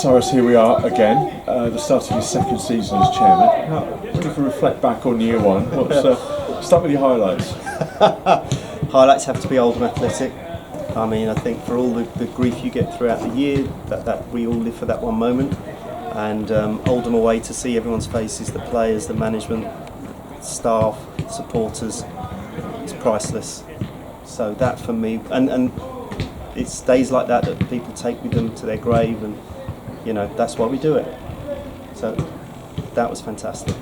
Cyrus, here we are again, the start of your second season as chairman. When you can reflect back on year one, start with your highlights. Highlights have to be Oldham Athletic. I mean, I think for all the grief you get throughout the year, that we all live for that one moment. And Oldham away, to see everyone's faces, the players, the management, staff, supporters, it's priceless. So that for me, and it's days like that people take with them to their grave, and you know, that's why we do it. So that was fantastic.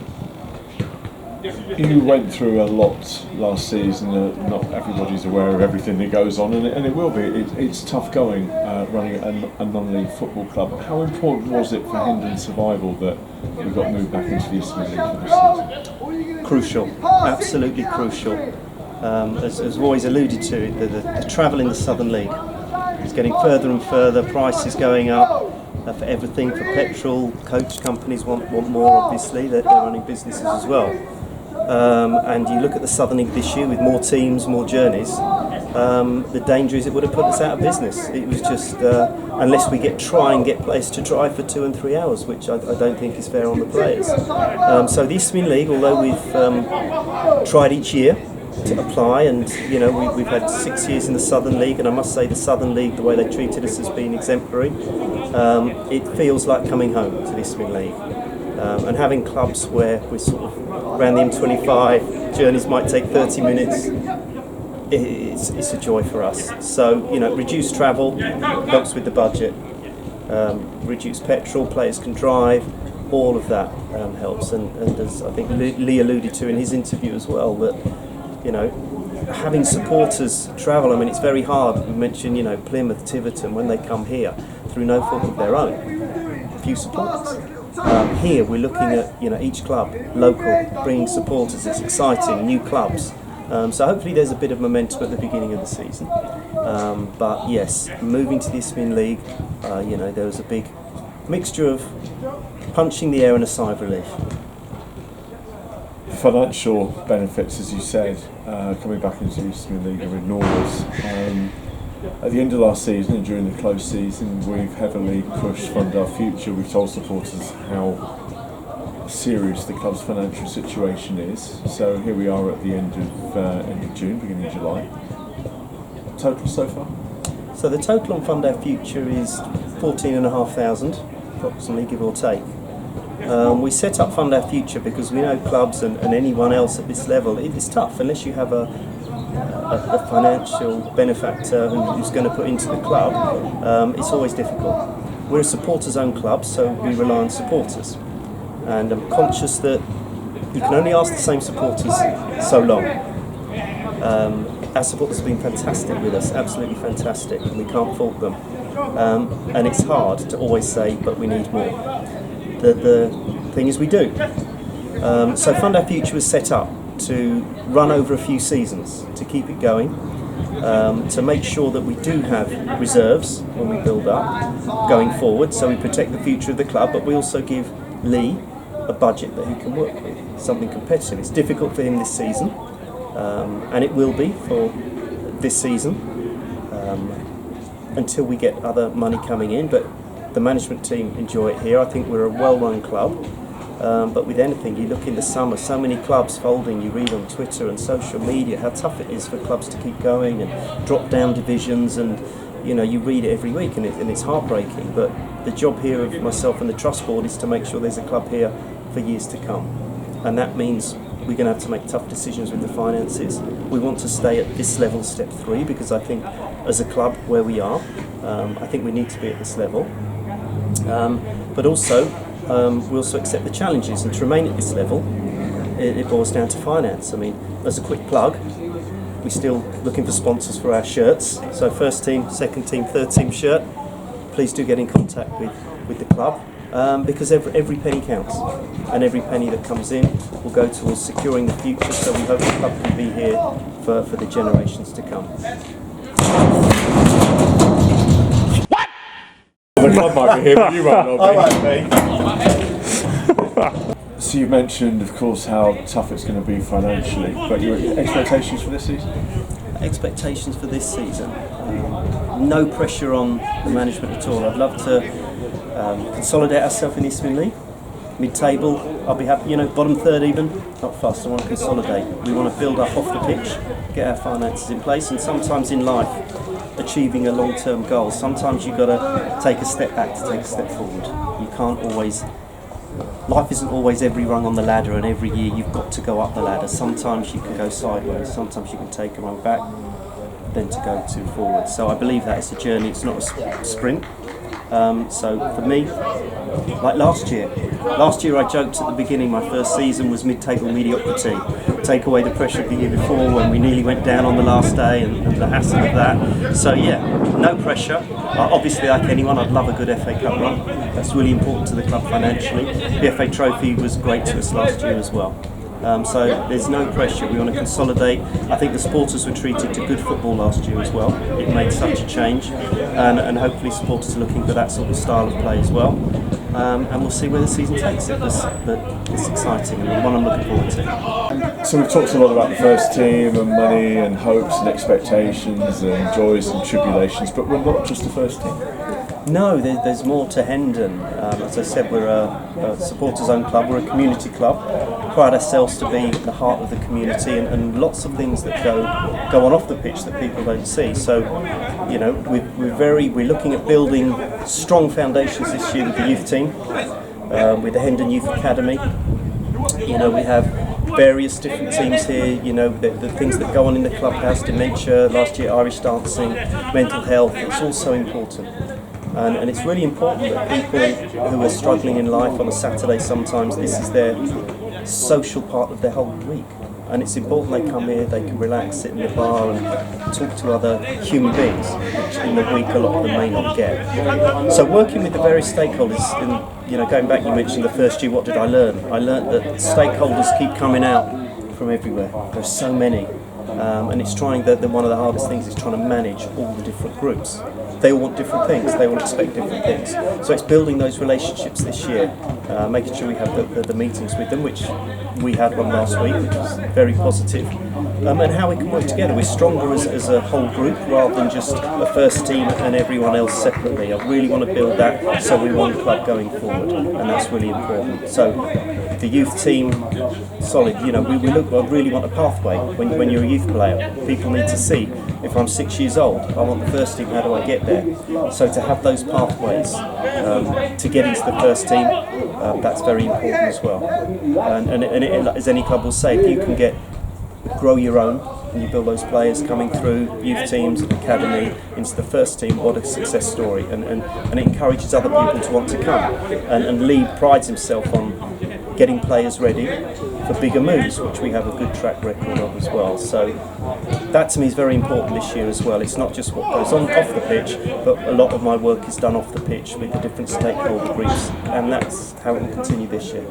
You went through a lot last season. Not everybody's aware of everything that goes on, and it will be. It's tough going running a non-league football club. How important was it for Hendon's survival that we got moved back into the Eastern League for this season? Crucial, absolutely crucial. As always alluded to, the travel in the Southern League is getting further and further. Prices going up. For everything, for petrol, coach companies want more, obviously, they're running businesses as well. And you look at the Southern League this year with more teams, more journeys, the danger is it would have put us out of business. It was just, unless we try and get players to drive for 2 and 3 hours, which I don't think is fair on the players. So the Eastern League, although we've tried each year to apply, and you know, we've had 6 years in the Southern League, and I must say the Southern League, the way they treated us has been exemplary. It feels like coming home to this Eastern League, and having clubs where we're sort of around the M25, journeys might take 30 minutes. It's a joy for us. So you know, reduced travel helps with the budget, reduced petrol, players can drive, all of that helps. And as I think Lee alluded to in his interview as well, that you know, having supporters travel, I mean, it's very hard. We mentioned, you know, Plymouth, Tiverton, when they come here through no fault of their own, few supporters. Here we're looking at, you know, each club, local, bringing supporters. It's exciting, new clubs. So hopefully there's a bit of momentum at the beginning of the season. But yes, moving to the Eastern League, you know, there was a big mixture of punching the air and a sigh of relief. Financial benefits, as you said, coming back into the Eastern League are enormous. At the end of last season and during the close season, we've heavily pushed Fund Our Future. We've told supporters how serious the club's financial situation is. So here we are at the end of June, beginning of July. Total so far? So the total on Fund Our Future is 14,500, approximately, give or take. We set up Fund Our Future because we know clubs and anyone else at this level, it's tough unless you have a financial benefactor who's going to put into the club. It's always difficult. We're a supporters-owned club, so we rely on supporters. And I'm conscious that you can only ask the same supporters so long. Our supporters have been fantastic with us, absolutely fantastic, and we can't fault them. And it's hard to always say, but we need more. The thing is we do. So Fund Our Future was set up to run over a few seasons, to keep it going, to make sure that we do have reserves when we build up going forward, so we protect the future of the club, but we also give Lee a budget that he can work with, something competitive. It's difficult for him this season, and it will be for this season until we get other money coming in, but the management team enjoy it here. I think we're a well-run club, but with anything, you look in the summer, so many clubs folding, you read on Twitter and social media how tough it is for clubs to keep going and drop down divisions, and you know, you read it every week and it's heartbreaking. But the job here of myself and the Trust Board is to make sure there's a club here for years to come, and that means we're going to have to make tough decisions with the finances. We want to stay at this level, step 3, because I think as a club where we are, I think we need to be at this level. But also, we also accept the challenges, and to remain at this level, it boils down to finance. I mean, as a quick plug, we're still looking for sponsors for our shirts. So first team, second team, third team shirt, please do get in contact with the club, because every penny counts, and every penny that comes in will go towards securing the future, so we hope the club can be here for the generations to come. The club might be here, but you might not be. So you mentioned, of course, how tough it's going to be financially, but your expectations for this season? Expectations for this season? No pressure on the management at all. I'd love to consolidate ourselves in the Eastern League. Mid-table, I'll be happy, bottom third even, not fast. I want to consolidate. We want to build up off the pitch, get our finances in place, and sometimes in life, achieving a long-term goal, sometimes you've got to take a step back to take a step forward. You can't always, life isn't always every rung on the ladder, and every year you've got to go up the ladder. Sometimes you can go sideways, sometimes you can take a rung back, then to go two forward. So I believe that it's a journey, it's not a sprint. So for me, like last year I joked at the beginning my first season was mid-table mediocrity. Take away the pressure of the year before when we nearly went down on the last day and the hassle of that. So yeah, no pressure. Obviously, like anyone, I'd love a good FA Cup run. That's really important to the club financially. The FA Trophy was great to us last year as well. So there's no pressure. We want to consolidate. I think the supporters were treated to good football last year as well. It made such a change, and hopefully supporters are looking for that sort of style of play as well. And we'll see where the season takes it. But it's exciting and one I'm looking forward to. So we've talked a lot about the first team and money and hopes and expectations and joys and tribulations, but we're not just the first team. No, there's more to Hendon. As I said, we're a supporters-owned club. We're a community club. Pride ourselves to be the heart of the community, and lots of things that go on off the pitch that people don't see. So, we're looking at building strong foundations this year with the youth team, with the Hendon Youth Academy. We have various different teams here, the things that go on in the clubhouse, dementia, last year Irish dancing, mental health. It's all so important. And it's really important that people who are struggling in life on a Saturday, sometimes this is their social part of their whole week. And it's important they come here, they can relax, sit in the bar and talk to other human beings, which in the week a lot of them may not get. So working with the various stakeholders, going back, you mentioned the first year, what did I learn? I learned that stakeholders keep coming out from everywhere. There's so many. And it's trying one of the hardest things is trying to manage all the different groups. They all want different things, they all expect different things. So it's building those relationships this year, making sure we have the meetings with them, which we had one last week, which was very positive, and how we can work together. We're stronger as a whole group rather than just a first team and everyone else separately. I really want to build that so we're one club going forward, and that's really important. So the youth team, solid. I really want a pathway. When you're a youth player, people need to see, if I'm 6 years old, I want the first team, how do I get there? So to have those pathways to get into the first team, that's very important as well. And as any club will say, if you can grow your own, and you build those players coming through youth teams, academy, into the first team, what a success story. And it encourages other people to want to come. And Lee prides himself on getting players ready for bigger moves, which we have a good track record of as well. So that to me is very important this year as well. It's not just what goes on off the pitch, but a lot of my work is done off the pitch with the different stakeholder groups, and that's how it will continue this year.